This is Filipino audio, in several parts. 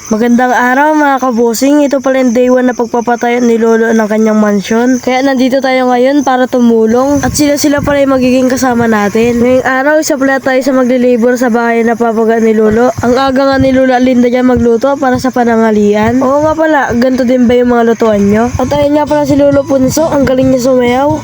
Magandang araw mga kabosing, ito pala yung day 1 na pagpapatayo ni Lolo ng kanyang mansyon. Kaya nandito tayo ngayon para tumulong at sila pala yung magiging kasama natin. Ngayong araw, isa pala tayo sa maglilibor sa bahay na papaga ni Lolo. Ang aga nga ni Lola Linda dyan magluto para sa panangalian. Oo nga pala, ganito din ba yung mga lutuan nyo? At ayun nga pala si Lolo Punso, ang galing niya sumayaw.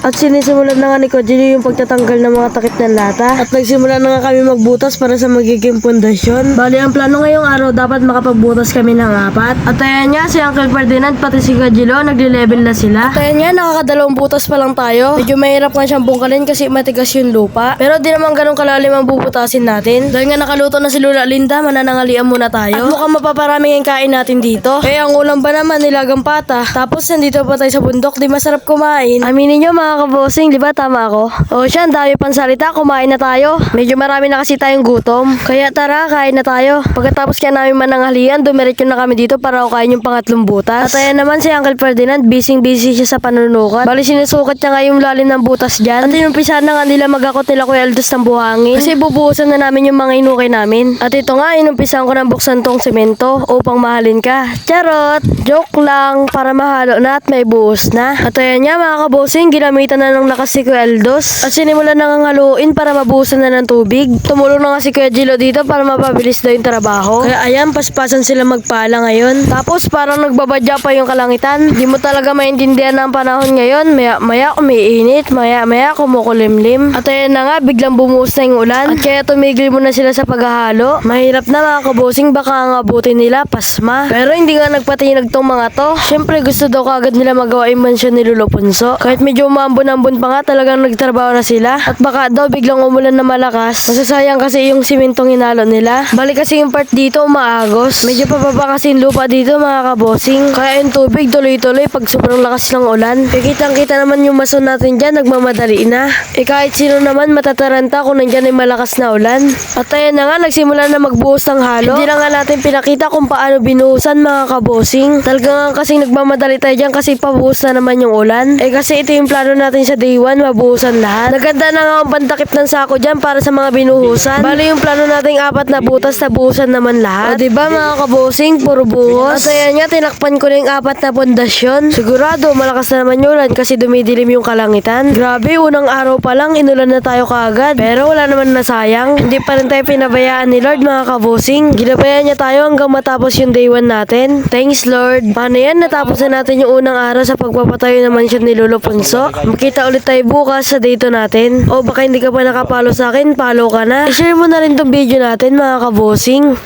At sinisimulan na nga ni Kojiro yung pagtatanggal ng mga takip ng lata. At nagsimula na nga kami magbutas para sa magiging pundasyon. Bali, ang plano ngayong araw dapat makapagbutas kami ng 4. At ayan nga, si Uncle Ferdinand pati si Kojiro nagle-level na sila. At ayan nga, nakakadalawang butas pa lang tayo. Medyo mahirap nga siyang bungkalin kasi matigas yung lupa. Pero di naman ganun kalalim ang bubutasin natin. Dahil nga nakaluto na si Lola Linda, mananangalian muna tayo. At mukhang mapaparami ang kain natin dito. Kaya ang ulam ba naman, nilagang pata. Tapos nandito pa tayo sa bundok, di masarap kumain. Aminin nyo mga kabosing, di ba tama ako? O siya, ang dami pang salita, kumain na tayo. Medyo marami na kasi tayong gutom. Kaya tara, kain na tayo. Pagkatapos kaya namin mananghalian, dumiretso na kami dito para kain yung pangatlong butas. At ayan naman si Uncle Ferdinand, busy siya sa panunukat. Bali sinusukat niya nga yung lalim ng butas dyan. At inumpisa na nga nila magakot nila Kuya Aldos ng buhangin. Kasi bubuhusan na namin yung mga inukay namin. At ito nga, inumpisahan ko ng buksan tong semento upang mahalin ka. Charot! Joke lang, para mahalo na at may buhos na. At ayan nga mga kabosing, ginamitan na ng lakas si Kuya Aldos. At sinimulan na nga haluin para mabuhusan na ng tubig. Tumulong na nga si Kuya Gilo dito para mapabilis daw yung trabaho. Kaya ayan, paspasan sila magpala ngayon. Tapos parang nagbabadya pa yung kalangitan. Di mo talaga maintindihan ng panahon ngayon. Maya umiinit, maya kumukulimlim. At ayan na nga, biglang bumuhos na yung ulan. At kaya tumigil muna sila sa paghahalo. Mahirap na mga kabosing, baka ang abutin nila pasma. Pero hindi nga nagpatinag tong mga to. Syempre gusto daw kagad nila magawa yung mansyon ni Lolo Punso. Kahit medyo umambon-ambon pa nga, talagang nagtrabaho na sila. At baka daw biglang umulan na malakas. Masasayang kasi yung simentong hinalo nila. Balik kasi yung part dito umaagos. Medyo pababa kasi yung lupa dito mga kabosing. Kaya yung tubig tuloy-tuloy pag sobrang lakas ng ulan. Kitang-kita naman yung mason natin dyan, nagmamadali na. Kahit sino naman matataranta kung nandyan ay malakas na ulan. At ayan na nga, nagsimula na magbuhos ng halo. Hindi na nga natin pinakita kung paano binuhusan mga kabosing. Talaga nga kasing nagmamadali tayo dyan kasi pabuhos na naman yung ulan. Kasi ito yung plano natin sa day 1, mabuhusan lahat. Naganda na nga ang pantakip ng sako dyan para sa mga binuhusan. Bali yung plano nating 4 na butas, nabuhusan naman lahat. O diba mga kabosing, puro buhos. At ayan nga, tinakpan ko na yung 4 na pundasyon. Sigurado, malakas na naman yung ulan kasi dumidilim yung kalangitan. Grabe, unang araw pa lang, inulan na tayo kaagad. Pero wala naman nasayang. Hindi pa rin tayo pinabayaan ni Lord mga kabosing. Ginabayaan niya tayo hanggang matapos yung day 1 natin. Thanks Lord. Paano yan? Natapos na natin yung unang araw sa pagpapatayo ng mansyon ni Lolo Punso. Makita ulit tayo bukas sa day 2 natin. O baka hindi ka pa nakapalo sa akin, follow ka na. I-share mo na rin tong video natin mga kabosing.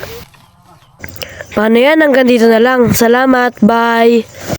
Paano yan? Hanggang dito na lang. Salamat. Bye.